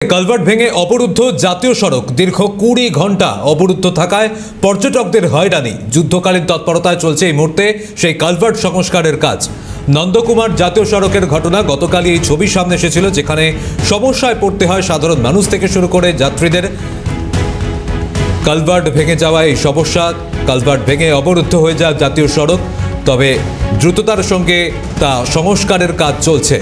Culvert ভেঙে অবরুদ্ধ জাতীয় সড়ক দীর্ঘ 20 ঘন্টা অবরুদ্ধ থাকায় পর্যটকদের হয়রানি। যুদ্ধকালীন তৎপরতায় চলছে এই মুহূর্তে সেই কালভার্ট সংস্কারের কাজ। নন্দকুমার জাতীয় সড়কের ঘটনা গতকালই এই ছবি সামনে এসেছিল, যেখানে সমস্যায় পড়তে হয় সাধারণ মানুষ থেকে শুরু করে যাত্রীদের। কালভার্ট ভেঙে যাওয়া এই সমস্যা, কালভার্ট ভেঙে অবরুদ্ধ হয়ে যায় জাতীয় সড়ক, তবে দ্রুততার সঙ্গে তা সংস্কারের কাজ চলছে।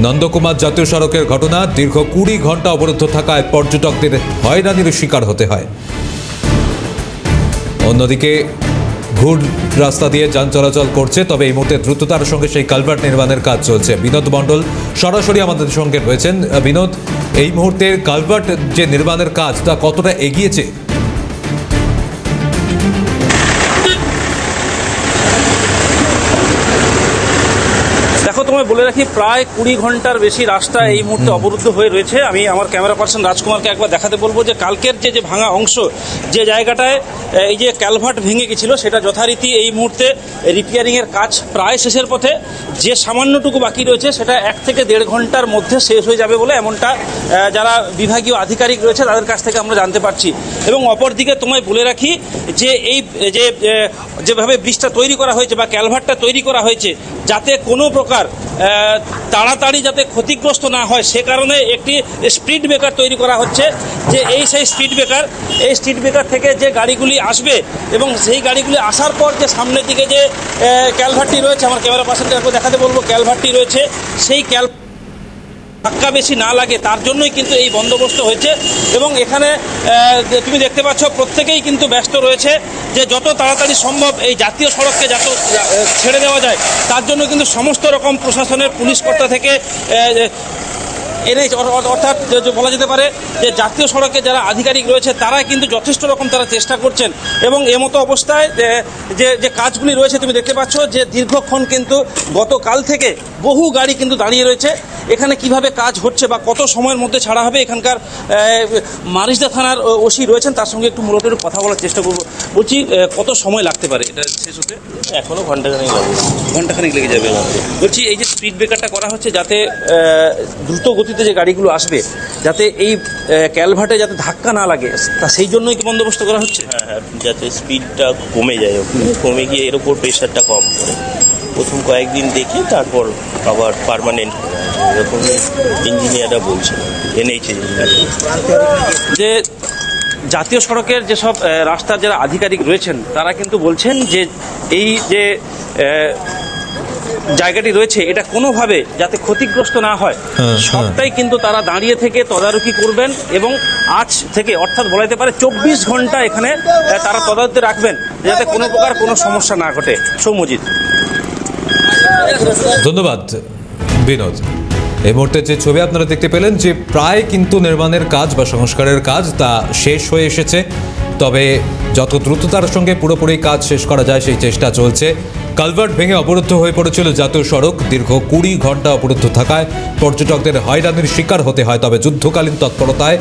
নন্দকুমার জাতীয় সড়কের ঘটনা, দীর্ঘ 20 ঘন্টা অবরুদ্ধ থাকায় পর্যটকদের হয়রানির শিকার হতে হয়। অন্যদিকে ঘুর রাস্তা দিয়ে যান চলাচল করছে, তবে এই মুহূর্তে দ্রুততার সঙ্গে সেই কালভার্ট নির্মাণের কাজ চলছে। বিনোদ মণ্ডল সরাসরি আমাদের সঙ্গে রয়েছেন। বিনোদ, এই মুহূর্তে কালভার্ট যে নির্মাণের কাজ তা কতটা এগিয়েছে? দেখো, তোমায় বলে রাখি, প্রায় 20 ঘন্টার বেশি রাস্তা এই মুহূর্তে অবরুদ্ধ হয়ে রয়েছে। আমি আমার ক্যামেরা পার্সন রাজকুমারকে একবার দেখাতে বলবো যে কালকের যে ভাঙা অংশ, যে জায়গাটায় এই যে ক্যালভার্ট ভেঙে গেছিল, সেটা যথারীতি এই মুহূর্তে রিপেয়ারিংয়ের কাজ প্রায় শেষের পথে। যে সামান্যটুকু বাকি রয়েছে সেটা 1 থেকে 1.5 ঘন্টার মধ্যে শেষ হয়ে যাবে বলে এমনটা যারা বিভাগীয় আধিকারিক রয়েছে তাদের কাছ থেকে আমরা জানতে পারছি। এবং অপরদিকে তোমায় বলে রাখি যে এই যেভাবে ব্রিজটা তৈরি করা হয়েছে বা ক্যালভার্টটা তৈরি করা হয়েছে, যাতে কোনো প্রকার তাড়াতাড়ি যাতে ক্ষতিগ্রস্ত না হয়, সে কারণে একটি স্পিড ব্রেকার তৈরি করা হচ্ছে। যে সেই স্পিড ব্রেকার, এই স্পিড ব্রেকার থেকে যে গাড়িগুলি আসবে এবং সেই গাড়িগুলি আসার পর যে সামনের দিকে যে ক্যালভার্টটি রয়েছে, আমার ক্যামেরা পার্সনকে একবার দেখাতে বলবো, ক্যালভার্টটি রয়েছে, সেই ধাক্কা বেশি না লাগে তার জন্যই কিন্তু এই বন্দোবস্ত হয়েছে। এবং এখানে তুমি দেখতে পাচ্ছ প্রত্যেকেই কিন্তু ব্যস্ত রয়েছে যে যত তাড়াতাড়ি সম্ভব এই জাতীয় সড়ককে যত ছেড়ে দেওয়া যায় তার জন্য কিন্তু সমস্ত রকম প্রশাসনের পুলিশ কর্তা থেকে অর্থাৎ বলা যেতে পারে যে জাতীয় সড়কে যারা আধিকারিক রয়েছে তারা কিন্তু যথেষ্ট রকম তারা চেষ্টা করছেন। এবং এমতো অবস্থায় যে কাজগুলি রয়েছে তুমি দেখতে পাচ্ছ যে দীর্ঘক্ষণ কিন্তু গতকাল থেকে বহু গাড়ি কিন্তু দাঁড়িয়ে রয়েছে। এখানে কিভাবে কাজ হচ্ছে বা কত সময়ের মধ্যে ছাড়া হবে, এখানকার মারিসদা থানার ওসি রয়েছেন, তার সঙ্গে একটু মূলত কথা বলার চেষ্টা করবো। বলছি, কত সময় লাগতে পারে এটা শেষ হতে? এখনো ঘন্টাখানেক লাগবে। ঘন্টাখানেক লেগে যাবে। বলছি, এই যে স্পিড ব্রেকারটা করা হচ্ছে যাতে দ্রুত গতিতে যে গাড়িগুলো আসবে যাতে এই ক্যালভার্টে যাতে ধাক্কা না লাগে, তা সেই জন্যই কি বন্দোবস্ত করা হচ্ছে? হ্যাঁ, যাতে স্পিডটা কমে যায়, কমে গিয়ে এর উপর প্রেশারটা কম করে প্রথম কয়েকদিন দেখে তারপর আবার পার্মানেন্ট, এরকম ইঞ্জিনিয়াররা বলছে। এনেছে যে জাতীয় সড়কের যেসব রাস্তার যারা আধিকারিক রয়েছেন তারা কিন্তু বলছেন যে এই যে জায়গাটি রয়েছে এটা কোনোভাবে যাতে ক্ষতিগ্রস্ত না হয়, সবটাই কিন্তু তারা দাঁড়িয়ে থেকে তদারকি করবেন। এবং আজ থেকে, অর্থাৎ বলা যেতে পারে 24 ঘন্টা এখানে তারা তদারকি রাখবেন যাতে কোনো প্রকার কোনো সমস্যা না ঘটে। সৌম্যজিৎ, ধন্যবাদ বিনোদ। এই মুহূর্তে যে ছবি আপনারা দেখতে পেলেন যে প্রায় কিন্তু নির্মাণের কাজ বা সংস্কারের কাজ তা শেষ হয়ে এসেছে, তবে যত দ্রুততার সঙ্গে পুরোপুরি কাজ শেষ করা যায় সেই চেষ্টা চলছে। কালভার্ট ভেঙে অবরুদ্ধ হয়ে পড়েছিল জাতীয় সড়ক, দীর্ঘ 20 ঘন্টা অবরুদ্ধ থাকায় পর্যটকদের হয়রানির শিকার হতে হয়, তবে যুদ্ধকালীন তৎপরতায়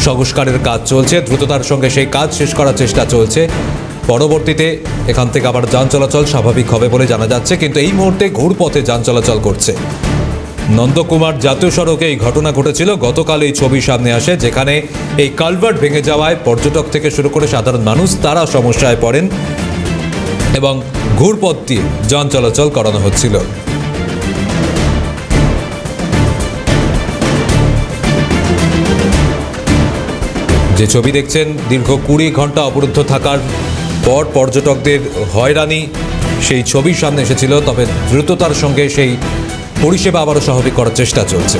সংস্কারের কাজ চলছে, দ্রুততার সঙ্গে সেই কাজ শেষ করার চেষ্টা চলছে। পরবর্তীতে এখান থেকে আবার যান চলাচল স্বাভাবিক হবে বলে জানা যাচ্ছে, কিন্তু এই মুহূর্তে ঘুরপথে যান চলাচল করছে। নন্দকুমার জাতীয় সড়কে এই ঘটনা ঘটেছিল গতকাল। এই ছবি সামনে আসে যেখানে এই কালভার্ট ভেঙে যাওয়ায় পর্যটক থেকে শুরু করে সাধারণ মানুষ তারা সমস্যায় পড়েন এবং ঘুরপথ দিয়ে যান চলাচল করানো হচ্ছিল। যে ছবি দেখছেন, দীর্ঘ 20 ঘন্টা অবরুদ্ধ থাকার পর পর্যটকদের হয়রানি, সেই ছবি সামনে এসেছিল, তবে দ্রুততার সঙ্গে সেই পরিষেবা আবারও স্বাভাবিক করার চেষ্টা চলছে।